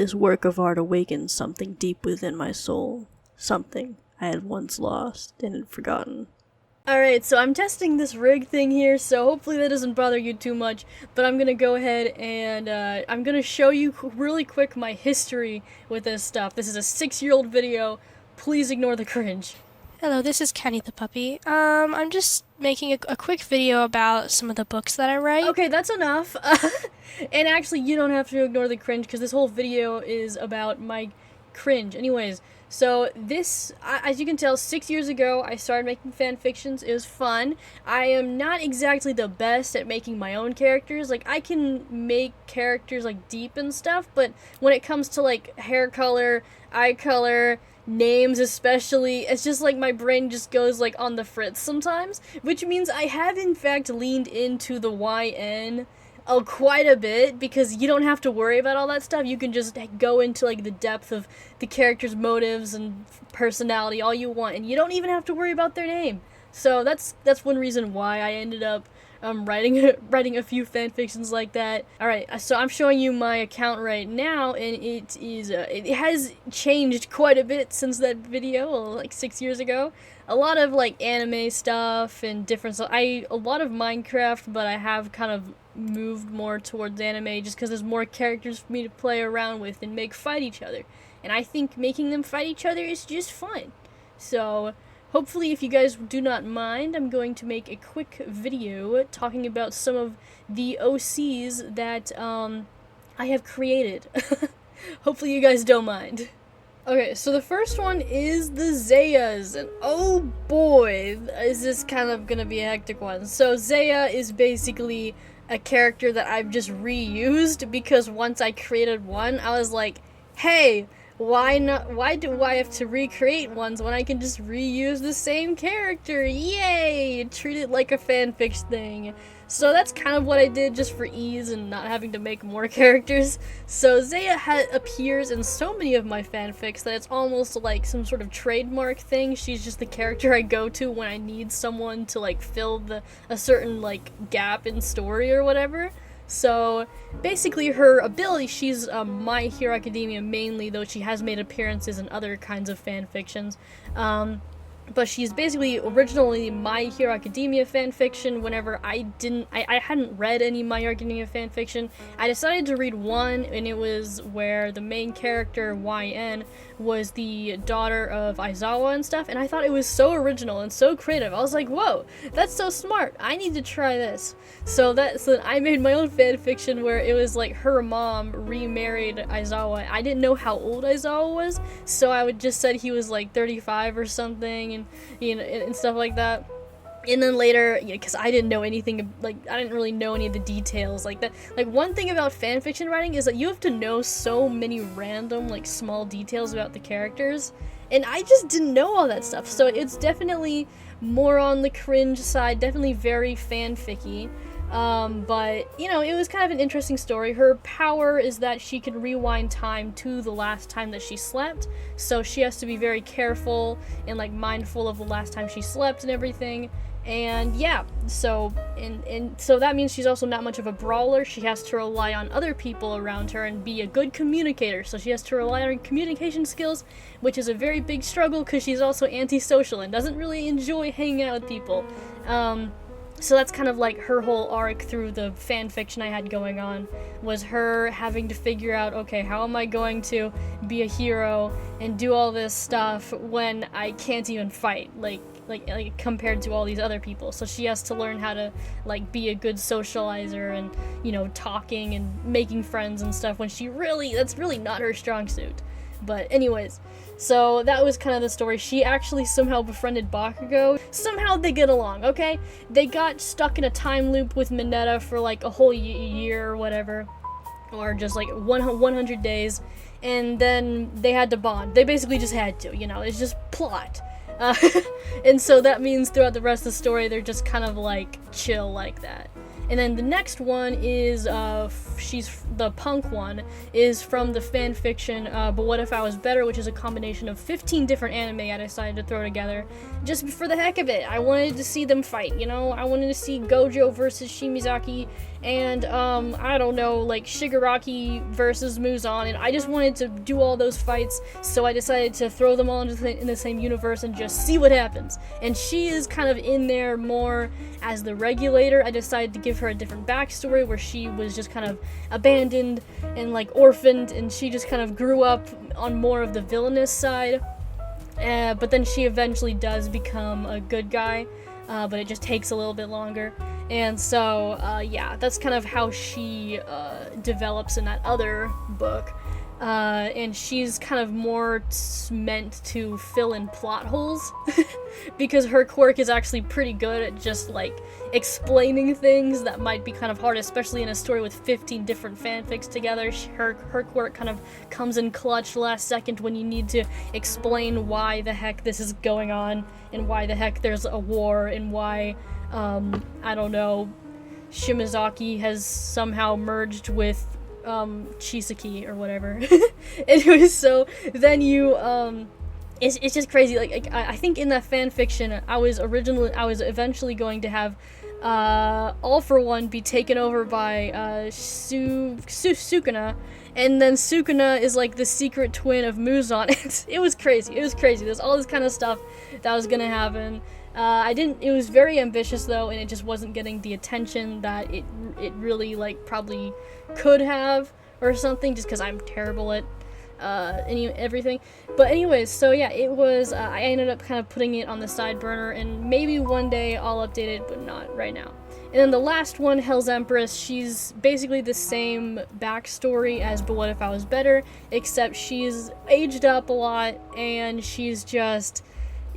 this work of art awakens something deep within my soul. Something I had once lost and had forgotten. Alright, so I'm testing this rig thing here, so hopefully that doesn't bother you too much, but I'm gonna go ahead and I'm gonna show you really quick my history with this stuff. This is a 6-year-old video. Please ignore the cringe. Hello, this is Kenny the puppy. I'm just making a quick video about some of the books that I write. Okay, that's enough. And actually, you don't have to ignore the cringe, because this whole video is about my cringe. Anyways, so this, as you can tell, 6 years ago, I started making fan fictions. It was fun. I am not exactly the best at making my own characters. Like, I can make characters, like, deep and stuff, but when it comes to, like, hair color, eye color, names especially, it's just like my brain just goes like on the fritz sometimes, which means I have in fact leaned into the YN quite a bit, because you don't have to worry about all that stuff. You can just go into like the depth of the character's motives and personality all you want, and you don't even have to worry about their name. So that's one reason why I ended up writing a few fan fictions like that. Alright, so I'm showing you my account right now, and it has changed quite a bit since that video, like 6 years ago. A lot of like anime stuff and different stuff. A lot of Minecraft, but I have kind of moved more towards anime just because there's more characters for me to play around with and make fight each other. And I think making them fight each other is just fun. So hopefully, if you guys do not mind, I'm going to make a quick video talking about some of the OCs that I have created. Hopefully you guys don't mind. Okay, so the first one is the Zeyas, and oh boy, is this kind of gonna be a hectic one. So Zeya is basically a character that I've just reused, because once I created one, I was like, hey, why do I have to recreate ones when I can just reuse the same character? Yay! Treat it like a fanfic thing. So that's kind of what I did, just for ease and not having to make more characters. So Zeya appears in so many of my fanfics that it's almost like some sort of trademark thing. She's just the character I go to when I need someone to like fill a certain like gap in story or whatever. So basically her ability, she's Meiiiii Academia mainly, though she has made appearances in other kinds of fan fictions. But she's basically originally Meiiiii Academia fanfiction. Whenever I hadn't read any Meiiiii Academia fanfiction, I decided to read one, and it was where the main character, YN, was the daughter of Aizawa and stuff, and I thought it was so original and so creative. I was like, whoa, that's so smart, I need to try this. So I made my own fanfiction where it was like her mom remarried Aizawa. I didn't know how old Aizawa was, so I would just said he was like 35 or something, and and stuff like that. And then later, because I didn't know anything, like, I didn't really know any of the details like that. Like, one thing about fanfiction writing is that you have to know so many random, like, small details about the characters, and I just didn't know all that stuff. So it's definitely more on the cringe side, definitely very fanficky. But, it was kind of an interesting story. Her power is that she can rewind time to the last time that she slept, so she has to be very careful and, like, mindful of the last time she slept and everything. And yeah, so so that means she's also not much of a brawler. She has to rely on other people around her and be a good communicator. So she has to rely on her communication skills, which is a very big struggle because she's also antisocial and doesn't really enjoy hanging out with people. So that's kind of like her whole arc through the fan fiction I had going on, was her having to figure out, okay, how am I going to be a hero and do all this stuff when I can't even fight, like compared to all these other people. So she has to learn how to like be a good socializer and talking and making friends and stuff when that's really not her strong suit. But anyways, so that was kind of the story. She actually somehow befriended Bakugo. Somehow they get along, okay? They got stuck in a time loop with Mineta for like a whole year or whatever, or just like 100 days, and then they had to bond. They basically just had to, it's just plot. And so that means throughout the rest of the story, they're just kind of like chill like that. And then the next one is, she's the punk one, is from the fanfiction, But What If I Was Better, which is a combination of 15 different anime I decided to throw together, just for the heck of it. I wanted to see them fight, you know? I wanted to see Gojo versus Shimizaki, and, I don't know, like, Shigaraki versus Muzan, and I just wanted to do all those fights, so I decided to throw them all in the same universe and just see what happens. And she is kind of in there more as the regulator. I decided to give her a different backstory where she was just kind of abandoned and like orphaned, and she just kind of grew up on more of the villainous side. But then she eventually does become a good guy, but it just takes a little bit longer. And so, yeah, that's kind of how she develops in that other book. And she's kind of more meant to fill in plot holes because her quirk is actually pretty good at just like explaining things that might be kind of hard, especially in a story with 15 different fanfics together. Her quirk kind of comes in clutch last second when you need to explain why the heck this is going on and why the heck there's a war and why, I don't know, Shimizaki has somehow merged with Chisaki or whatever. Anyway, so then you it's just crazy. Like I think in that fan fiction I was eventually going to have All For One be taken over by Sukuna, and then Sukuna is like the secret twin of Muzan. It was crazy. There's all this kind of stuff that was gonna happen. It was very ambitious though, and it just wasn't getting the attention that it really like probably could have or something, just because I'm terrible at everything. But anyways, so yeah, it was, I ended up kind of putting it on the side burner, and maybe one day I'll update it, but not right now. And then the last one, Hell's Empress, she's basically the same backstory as But What If I Was Better, except she's aged up a lot, and she's just,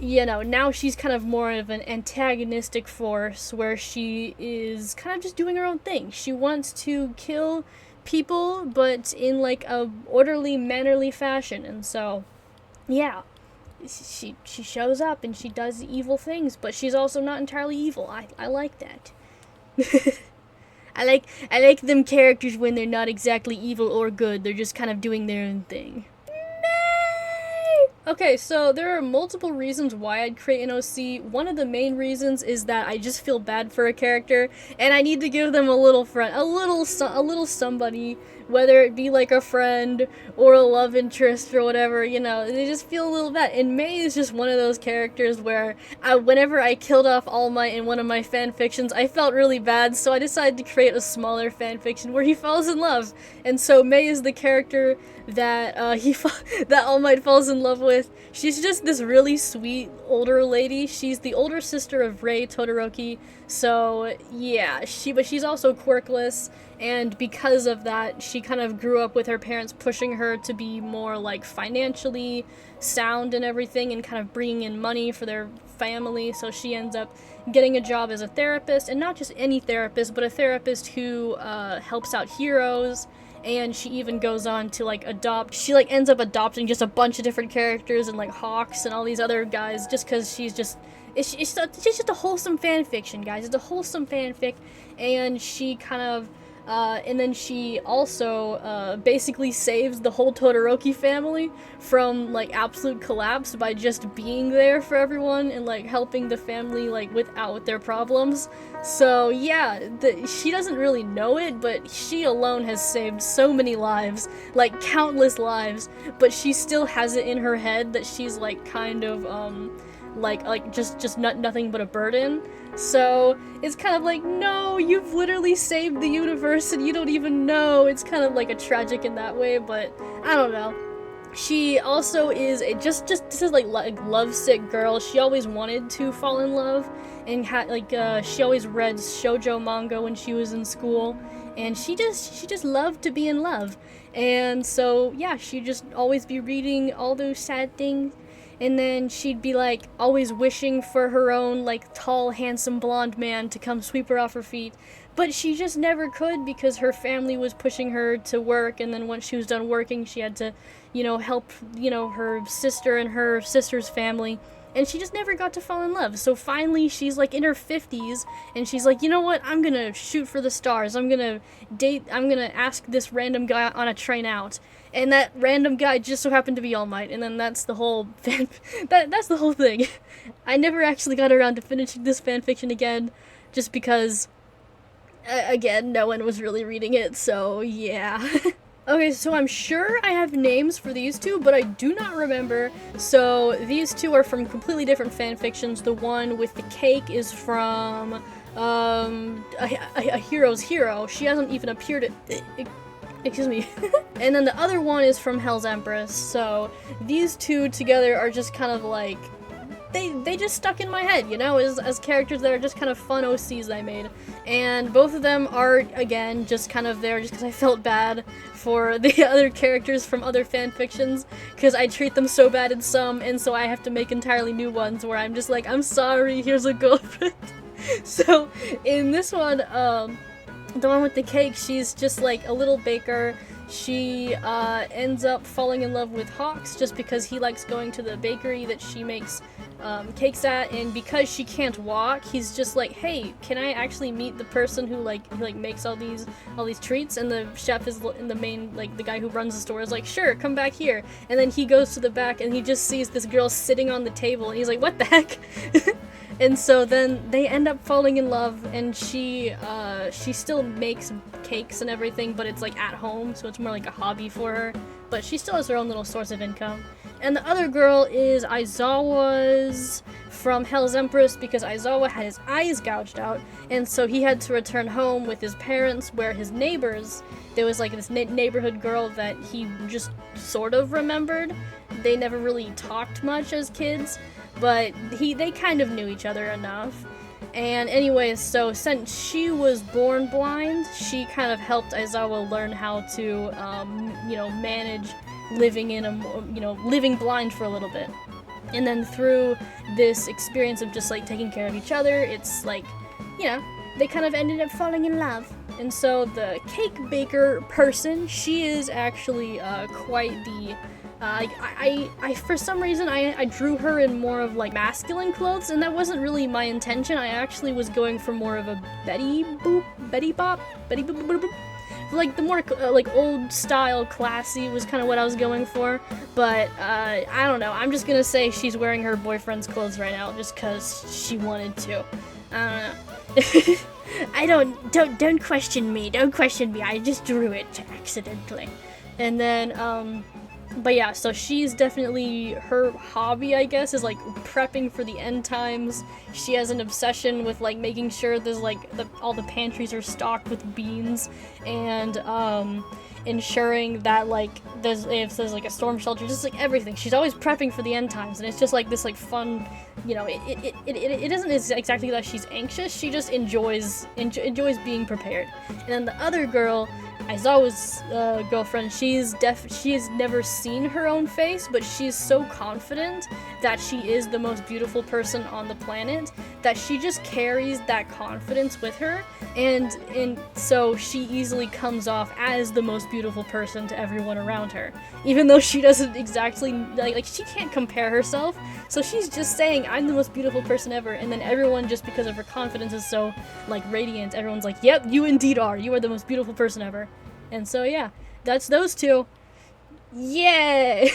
you know, now she's kind of more of an antagonistic force where she is kind of just doing her own thing. She wants to kill people, but in like a orderly, mannerly fashion. And so, yeah, she shows up and she does evil things, but she's also not entirely evil. I like that. I like them characters when they're not exactly evil or good. They're just kind of doing their own thing. Okay, so there are multiple reasons why I'd create an OC. One of the main reasons is that I just feel bad for a character, and I need to give them a little friend, a little somebody, whether it be like a friend or a love interest or whatever, you know, they just feel a little bad. And Meiiii is just one of those characters where whenever I killed off All Might in one of my fanfictions, I felt really bad, so I decided to create a smaller fanfiction where he falls in love. And so Meiiii is the character that that All Might falls in love with. She's just this really sweet older lady. She's the older sister of Rei Todoroki, so yeah, but she's also quirkless, and because of that, she kind of grew up with her parents pushing her to be more like financially sound and everything, and kind of bringing in money for their family. So she ends up getting a job as a therapist, and not just any therapist, but a therapist who helps out heroes. And she even goes on to like ends up adopting just a bunch of different characters and like Hawks and all these other guys, just because she's just it's just a wholesome fan fiction, guys. It's a wholesome fanfic, and she kind of and then she also basically saves the whole Todoroki family from like absolute collapse by just being there for everyone and like helping the family like with their problems. So yeah, she doesn't really know it, but she alone has saved so many lives, like countless lives, but she still has it in her head that she's like kind of just nothing but a burden. So it's kind of like, no, you've literally saved the universe and you don't even know. It's kind of like a tragic in that way, but I don't know. She also is this is like lovesick girl. She always wanted to fall in love, and she always read shoujo manga when she was in school, and she just loved to be in love. And so yeah, she'd just always be reading all those sad things. And then she'd be like always wishing for her own like tall, handsome blonde man to come sweep her off her feet. But she just never could because her family was pushing her to work, and then once she was done working, she had to, help, her sister and her sister's family. and she just never got to fall in love. So finally she's like in her 50s, and she's like, you know what, I'm gonna shoot for the stars, I'm gonna ask this random guy on a train out, and that random guy just so happened to be All Might, and then that's the whole that's the whole thing. I never actually got around to finishing this fanfiction again, just because, again, no one was really reading it, so yeah. Okay, so I'm sure I have names for these two, but I do not remember. So these two are from completely different fanfictions. The one with the cake is from a Hero's Hero. She hasn't even appeared at... Excuse me. And then the other one is from Hell's Empress. So these two together are just kind of like... They just stuck in my head, you know, as characters that are just kind of fun OCs I made. And both of them are, again, just kind of there just because I felt bad for the other characters from other fanfictions, because I treat them so bad in some, and so I have to make entirely new ones where I'm just like, I'm sorry, here's a girlfriend. So, in this one, the one with the cake, she's just like a little baker. She ends up falling in love with Hawks just because he likes going to the bakery that she makes cakes at, and because she can't walk, he's just like, hey, can I actually meet the person who makes all these treats? And the chef is in the main, like, the guy who runs the store is like, sure, come back here. And then he goes to the back and he just sees this girl sitting on the table, and he's like, what the heck? And so then they end up falling in love, and she still makes cakes and everything, but it's like at home, so it's more like a hobby for her, but she still has her own little source of income. And the other girl is Aizawa's from Hell's Empress, because Aizawa had his eyes gouged out, and so he had to return home with his parents, where his neighbors, there was like this neighborhood girl that he just sort of remembered. They never really talked much as kids, but they kind of knew each other enough. And anyways, so since she was born blind, she kind of helped Aizawa learn how to, manage living living blind for a little bit. And then through this experience of just like taking care of each other, it's like, they kind of ended up falling in love. And so the cake baker person, she is actually quite the... I for some reason, I drew her in more of, like, masculine clothes, and that wasn't really my intention. I actually was going for more of a Betty Boop. Like, the more, old style, classy was kind of what I was going for. But, I don't know. I'm just gonna say she's wearing her boyfriend's clothes right now, just because she wanted to. I don't know. Don't question me. Don't question me. I just drew it accidentally. And then, but yeah, so she's definitely, her hobby, I guess, is, like, prepping for the end times. She has an obsession with, like, making sure there's, like, all the pantries are stocked with beans, and, ensuring that, like, if there's, like, a storm shelter, just, like, everything. She's always prepping for the end times, and it's just, like, this, like, fun, it isn't exactly that she's anxious, she just enjoys being prepared. And then the other girl, Aizawa's girlfriend, she has never seen her own face, but she's so confident that she is the most beautiful person on the planet that she just carries that confidence with her, and so she easily comes off as the most beautiful person to everyone around her, even though she doesn't exactly, like she can't compare herself, so she's just saying, I'm the most beautiful person ever, and then everyone, just because of her confidence is so, like, radiant, everyone's like, yep, you indeed are, you are the most beautiful person ever. And so, yeah, that's those two. Yay!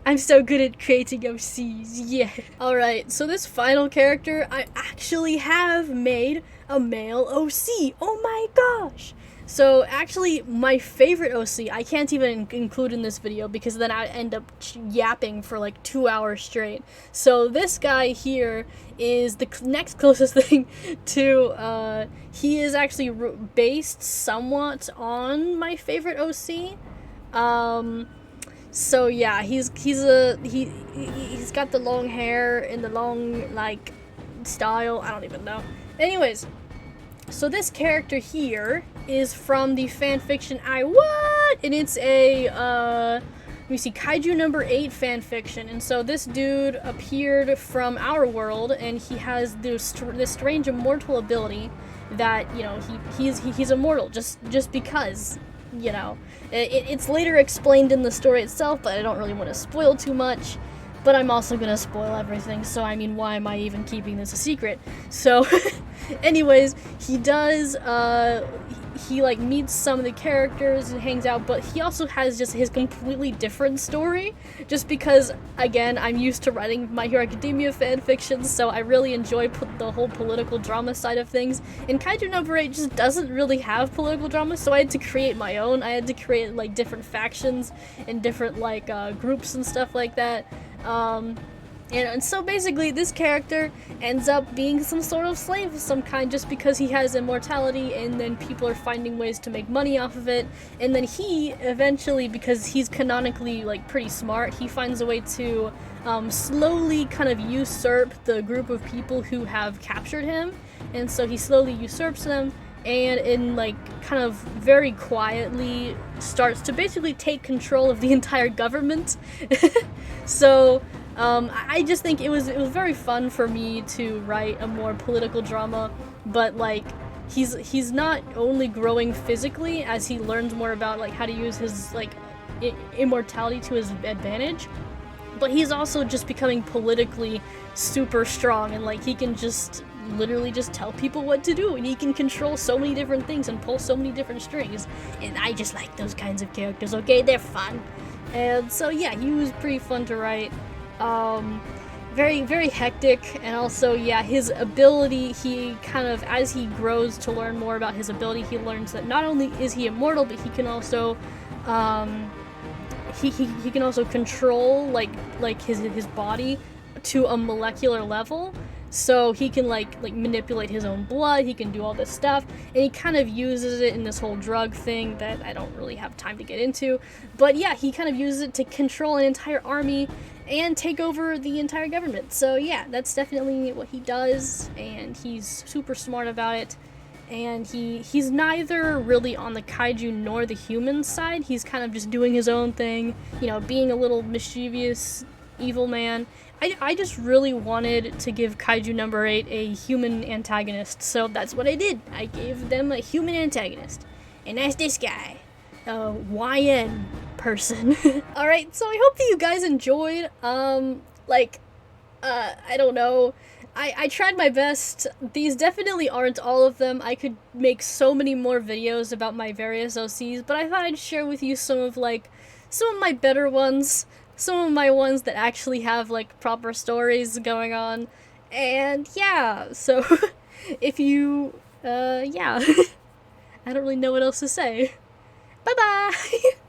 I'm so good at creating OCs, yeah. Alright, so this final character, I actually have made a male OC. Oh my gosh! So, actually, my favorite OC, I can't even include in this video because then I'd end up yapping for like 2 hours straight. So, this guy here is the next closest thing to, he is actually based somewhat on my favorite OC. So yeah, he's got the long hair and the long, like, style, I don't even know. Anyways, so this character here is from the fanfiction What? And it's a, let me see, Kaiju number 8 fanfiction. And so this dude appeared from our world, and he has this strange immortal ability that, you know, he's immortal just because, you know. It's later explained in the story itself, but I don't really want to spoil too much. but I'm also gonna spoil everything, so I mean, why am I even keeping this a secret? So, anyways, he does, he like meets some of the characters and hangs out, but he also has just his completely different story, just because, again, I'm used to writing My Hero Academia fanfictions, so I really enjoy the whole political drama side of things, and Kaiju number 8 just doesn't really have political drama, so I had to create my own. I had to create, like, different factions and different, like, groups and stuff like that. And so basically this character ends up being some sort of slave of some kind just because he has immortality, and then people are finding ways to make money off of it, and then he eventually, because he's canonically like pretty smart, he finds a way to slowly kind of usurp the group of people who have captured him, and so he slowly usurps them, and in like kind of very quietly starts to basically take control of the entire government. So I just think it was very fun for me to write a more political drama, but like he's not only growing physically as he learns more about like how to use his like immortality to his advantage, but he's also just becoming politically super strong, and like he can just literally just tell people what to do, and he can control so many different things and pull so many different strings, and I just like those kinds of characters. Okay, they're fun. And so yeah, he was pretty fun to write. Very, very hectic, and also, yeah, his ability, he kind of, as he grows to learn more about his ability, he learns that not only is he immortal, but he can also, he can also control, like his body to a molecular level. So he can like manipulate his own blood, he can do all this stuff, and he kind of uses it in this whole drug thing that I don't really have time to get into. But yeah, he kind of uses it to control an entire army and take over the entire government. So yeah, that's definitely what he does, and he's super smart about it. And he's neither really on the kaiju nor the human side. He's kind of just doing his own thing, you know, being a little mischievous evil man. I just really wanted to give Kaiju number 8 a human antagonist, so that's what I did. I gave them a human antagonist, and that's this guy, a YN person. Alright, so I hope that you guys enjoyed. I don't know. I tried my best. These definitely aren't all of them. I could make so many more videos about my various OCs, but I thought I'd share with you some of my better ones. Some of my ones that actually have, like, proper stories going on. And, yeah, so, if you, yeah. I don't really know what else to say. Bye-bye!